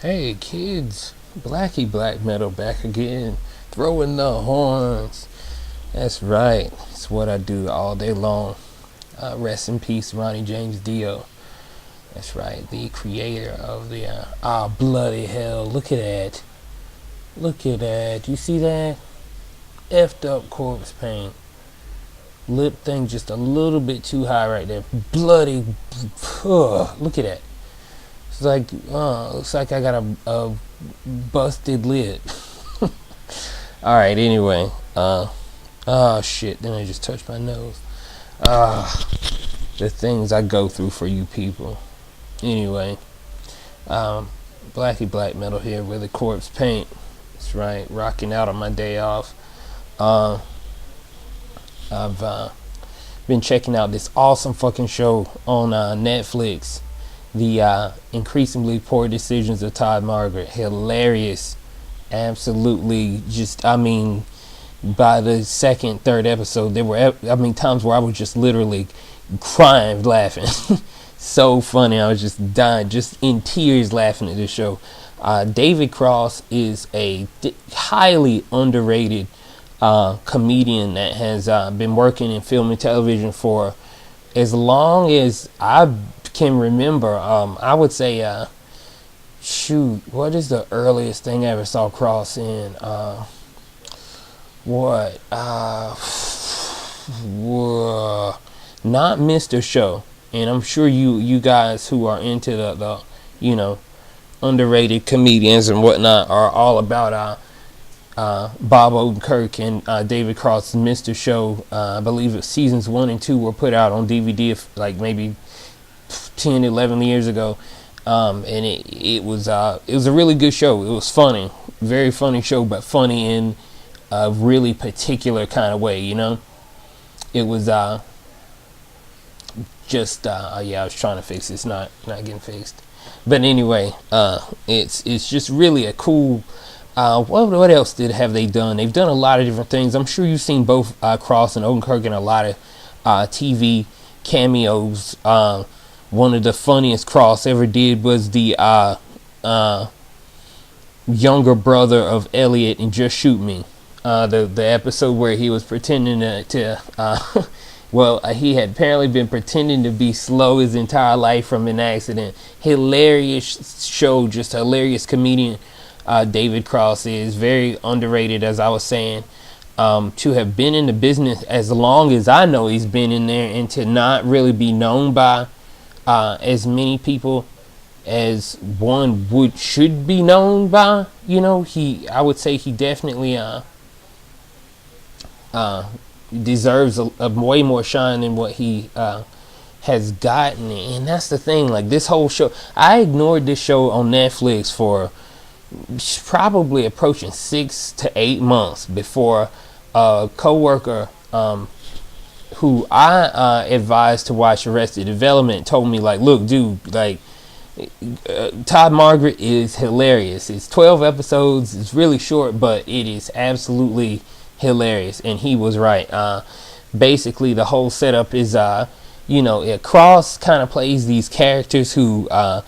Hey kids, Blackie Black Metal back again, throwing the horns. That's right, it's what I do all day long. Rest in peace, Ronnie James Dio. That's right, the creator of the bloody hell. Look at that. Look at that. You see that? Effed up corpse paint. Lip thing just a little bit too high right there. Bloody. Look at that. It's like, looks like I got a busted lid. Alright, anyway. Oh shit, then I just touched my nose. The things I go through for you people. Anyway, Blackie Black Metal here with the corpse paint. That's right, rocking out on my day off. I've been checking out this awesome fucking show on Netflix. The Increasingly Poor Decisions of Todd Margaret. Hilarious. Absolutely. Just, I mean, by the second, third episode, there were, times where I was just literally crying, laughing. So funny. I was just dying, just in tears laughing at this show. David Cross is a highly underrated comedian that has been working in film and television for as long as I can remember. I would say, what is the earliest thing I ever saw Cross in? Not Mr. Show. And I'm sure you guys who are into the underrated comedians and whatnot are all about Bob Odenkirk and David Cross's Mr. Show. I believe it seasons 1 and 2 were put out on DVD like maybe 10, 11 years ago. And it was a really good show. It was funny, very funny show, but funny in a really particular kind of way. It was I was trying to fix it. It's not getting fixed. But anyway, it's just really a cool. What else have they done? They've done a lot of different things. I'm sure you've seen both Cross and Odenkirk in a lot of TV cameos. One of the funniest Cross ever did was the younger brother of Elliot in Just Shoot Me. The episode where he was pretending to he had apparently been pretending to be slow his entire life from an accident. Hilarious show, just hilarious comedian. David Cross is very underrated, as I was saying. To have been in the business as long as I know he's been in there, and to not really be known by as many people as one should be known by. I would say he definitely deserves a way more shine than what he has gotten. And that's the thing, like this whole show, I ignored this show on Netflix for probably approaching 6 to 8 months before a co-worker who I advised to watch Arrested Development told me, like, look dude, like Todd Margaret is hilarious. It's 12 episodes, it's really short, but it is absolutely hilarious. And he was right. Basically the whole setup is Cross kind of plays these characters who are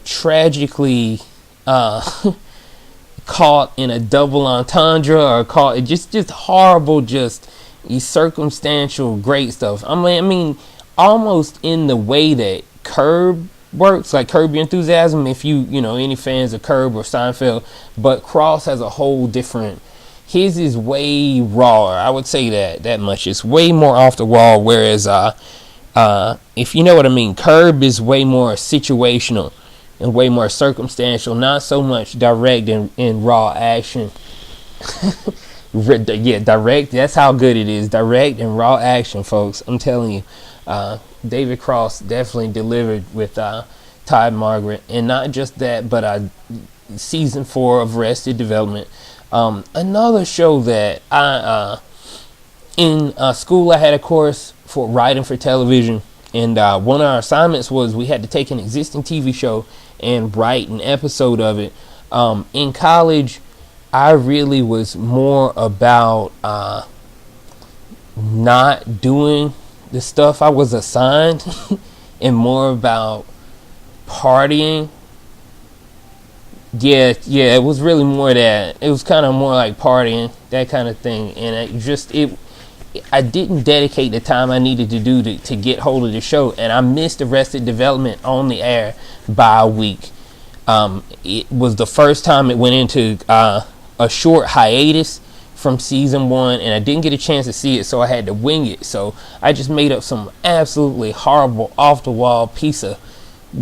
tragically caught in a double entendre, or caught just horrible, just circumstantial great stuff. I mean almost in the way that Curb works, like Curb Your Enthusiasm, if you any fans of Curb or Seinfeld. But Cross has a whole different, his is way rawer. I would say that much. It's way more off the wall, whereas if you know what I mean, Curb is way more situational and way more circumstantial, not so much direct and raw action. Yeah, direct, that's how good it is. Direct and raw action, folks. I'm telling you. David Cross definitely delivered with Todd Margaret. And not just that, but season 4 of Arrested Development. Another show that in school I had a course for writing for television. And one of our assignments was we had to take an existing TV show and write an episode of it. In college, I really was more about not doing the stuff I was assigned and more about partying Yeah, it was really more that. It was kind of more like partying, that kind of thing. And I didn't dedicate the time I needed to do to get hold of the show, and I missed Arrested Development on the air by a week. It was the first time it went into a short hiatus from season 1, and I didn't get a chance to see it, so I had to wing it. So I just made up some absolutely horrible, off the wall piece of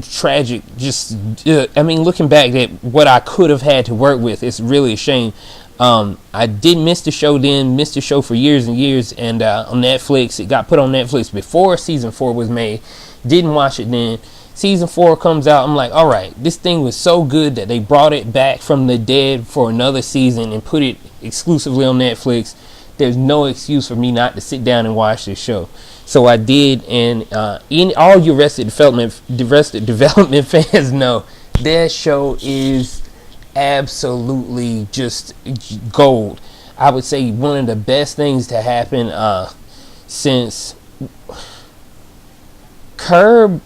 tragic, just I mean, looking back at what I could have had to work with, it's really a shame. I did miss the show then, missed the show for years and years, and on Netflix, it got put on Netflix before season 4 was made. Didn't watch it then. Season 4 comes out, I'm like, alright, this thing was so good that they brought it back from the dead for another season and put it exclusively on Netflix. There's no excuse for me not to sit down and watch this show. So I did, and in all you Arrested Development fans know, that show is absolutely just gold. I would say one of the best things to happen since Curb,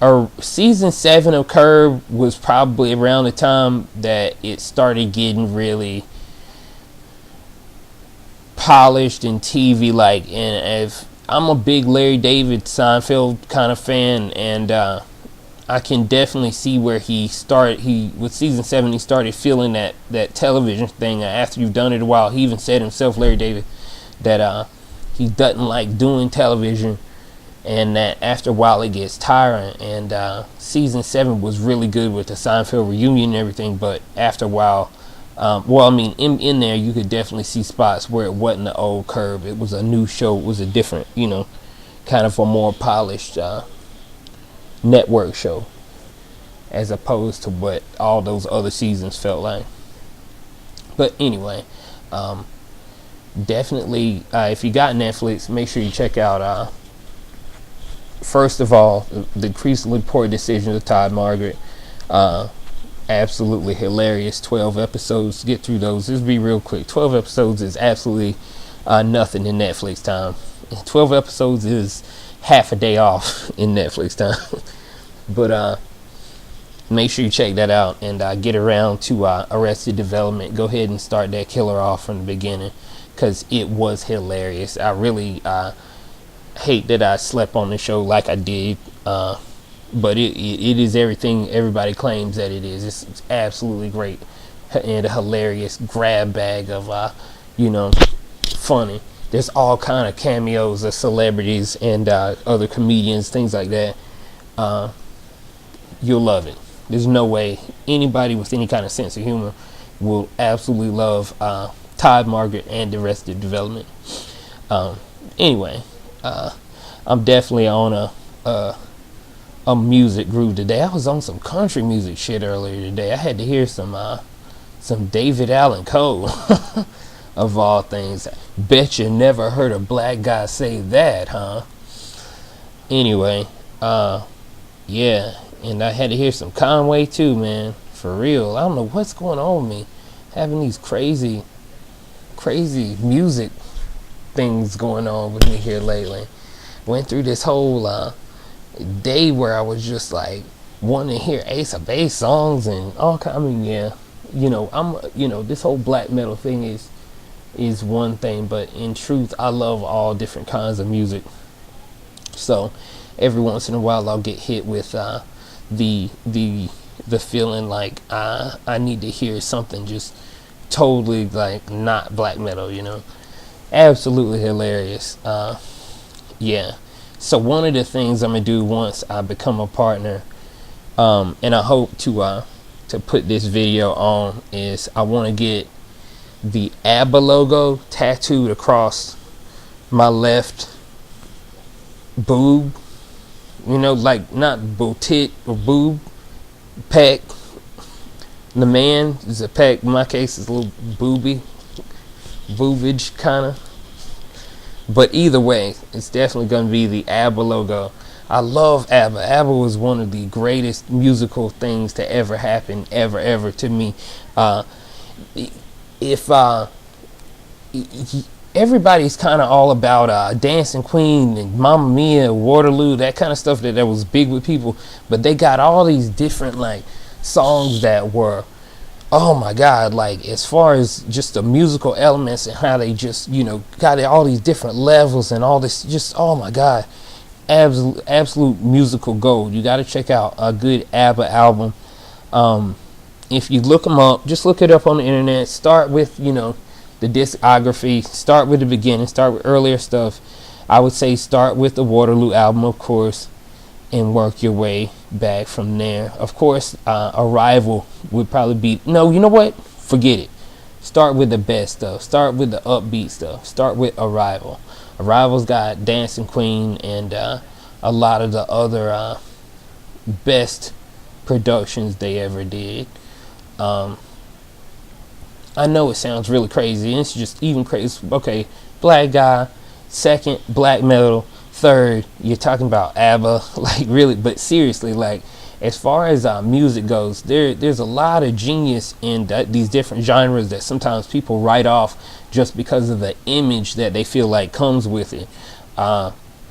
or season 7 of Curb was probably around the time that it started getting really polished and TV like. And if I'm a big Larry David Seinfeld kind of fan, and I can definitely see where he with season 7 he started feeling that television thing. After you've done it a while, he even said himself, Larry David, that he doesn't like doing television, and that after a while it gets tiring. And season 7 was really good with the Seinfeld reunion and everything, but after a while, in there you could definitely see spots where it wasn't the old Curb. It was a new show. It was a different, kind of a more polished network show, as opposed to what all those other seasons felt like. But anyway, definitely, if you got Netflix, make sure you check out first of all, the Increasingly Poor Decisions of Todd, Margaret. Absolutely hilarious. 12 episodes. Get through those. Just be real quick. 12 episodes is absolutely nothing in Netflix time. 12 episodes is half a day off in Netflix time. But make sure you check that out, and get around to Arrested Development. Go ahead and start that killer off from the beginning, because it was hilarious. I really hate that I slept on the show like I did, but it is everything everybody claims that it is. It's absolutely great and a hilarious grab bag of funny. There's all kind of cameos of celebrities and other comedians, things like that. You'll love it. There's no way anybody with any kind of sense of humor will absolutely love Todd, Margaret, and Arrested Development. Anyway, I'm definitely on a music groove today. I was on some country music shit earlier today. I had to hear some David Allen Coe of all things. Bet you never heard a black guy say that, huh? Anyway, yeah, and I had to hear some Conway too, man. For real. I don't know what's going on with me. Having these crazy music things going on with me here lately. Went through this whole day where I was just like wanting to hear Ace of Base songs and all kind. I mean, yeah, this whole black metal thing is one thing, but in truth, I love all different kinds of music. So every once in a while, I'll get hit with the feeling like I need to hear something just totally like not black metal, Absolutely hilarious. Yeah. So one of the things I'm gonna do once I become a partner, and I hope to put this video on, is I want to get the ABBA logo tattooed across my left boob. Like not bootit or boob, peck. The man is a peck. In my case, it's a little boobage kind of. But either way, it's definitely going to be the ABBA logo. I love ABBA. ABBA was one of the greatest musical things to ever happen, ever to me. Everybody's kind of all about Dancing Queen and Mamma Mia, Waterloo, that kind of stuff that was big with people. But they got all these different like songs that were oh my god, like as far as just the musical elements and how they just, got all these different levels and all this, just, oh my god, absolute musical gold. You got to check out a good ABBA album. If you look them up, just look it up on the internet. Start with, the discography. Start with the beginning. Start with earlier stuff. I would say start with the Waterloo album, of course, and work your way back from there. Of course, Arrival would probably be, no, you know what? Forget it. Start with the best stuff. Start with the upbeat stuff. Start with Arrival. Arrival's got Dancing Queen and a lot of the other best productions they ever did. I know it sounds really crazy, and it's just even crazy. Okay, black guy, second, black metal, third, you're talking about ABBA, like really, but seriously, like as far as music goes, there's a lot of genius in these different genres that sometimes people write off just because of the image that they feel like comes with it.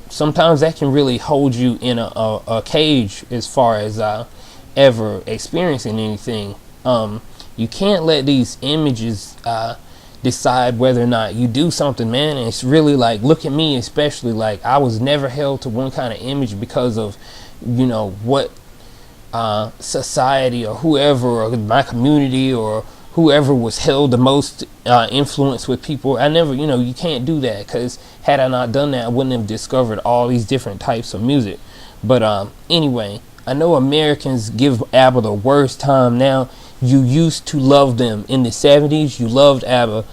Sometimes that can really hold you in a cage as far as ever experiencing anything. You can't let these images decide whether or not you do something, man. And it's really like, look at me, especially, like I was never held to one kind of image because of, what society or whoever or my community or whoever was held the most influence with people. I never, you can't do that, because had I not done that, I wouldn't have discovered all these different types of music. But anyway, I know Americans give ABBA the worst time now. You used to love them in the 70s. You loved ABBA.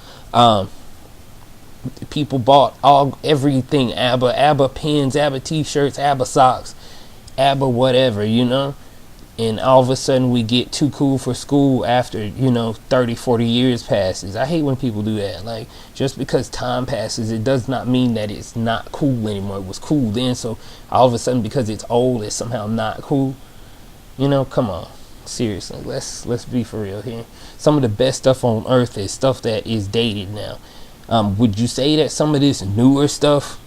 People bought everything ABBA, ABBA pins, ABBA t-shirts, ABBA socks, ABBA whatever, And all of a sudden we get too cool for school after, 30, 40 years passes. I hate when people do that. Like, just because time passes, it does not mean that it's not cool anymore. It was cool then, so all of a sudden because it's old, it's somehow not cool. Come on. Seriously, let's be for real here. Some of the best stuff on earth is stuff that is dated now. Would you say that some of this newer stuff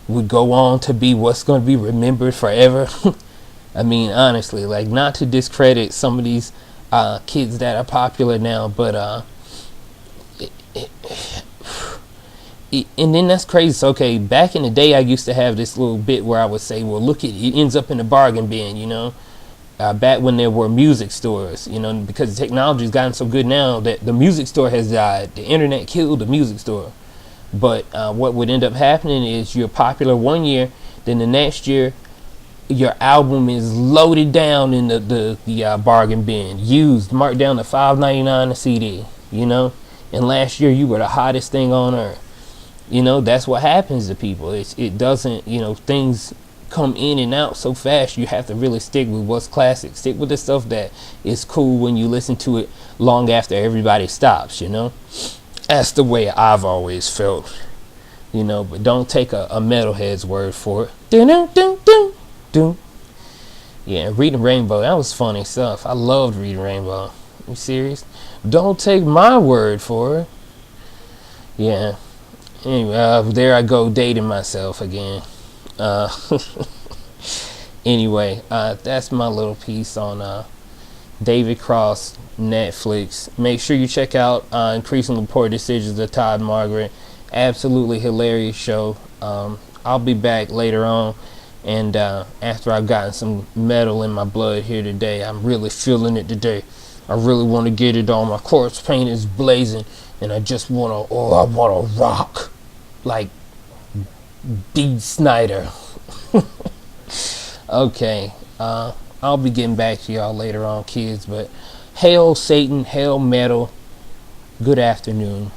would go on to be what's going to be remembered forever? I mean, honestly, like, not to discredit some of these kids that are popular now, but and then that's crazy. So, okay, back in the day, I used to have this little bit where I would say, well, look, it ends up in the bargain bin, back when there were music stores, because technology's gotten so good now that the music store has died. The internet killed the music store. But what would end up happening is you're popular one year, then the next year your album is loaded down in the bargain bin, used, marked down to $5.99 a CD, and last year you were the hottest thing on earth. That's what happens to people. It doesn't, things come in and out so fast. You have to really stick with what's classic. Stick with the stuff that is cool when you listen to it long after everybody stops. That's the way I've always felt. But don't take a metalhead's word for it. Yeah, Reading Rainbow, that was funny stuff. I loved Reading Rainbow. You serious? Don't take my word for it. Yeah. Anyway, there I go dating myself again. Anyway, that's my little piece on David Cross, Netflix. Make sure you check out Increasingly Poor Decisions of Todd and Margaret. Absolutely hilarious show. I'll be back later on, and after I've gotten some metal in my blood here today. I'm really feeling it today. I really want to get it on. My corpse paint is blazing, and I just want to rock like D. Snyder. Okay, I'll be getting back to y'all later on, kids, but hail Satan, hail metal, good afternoon.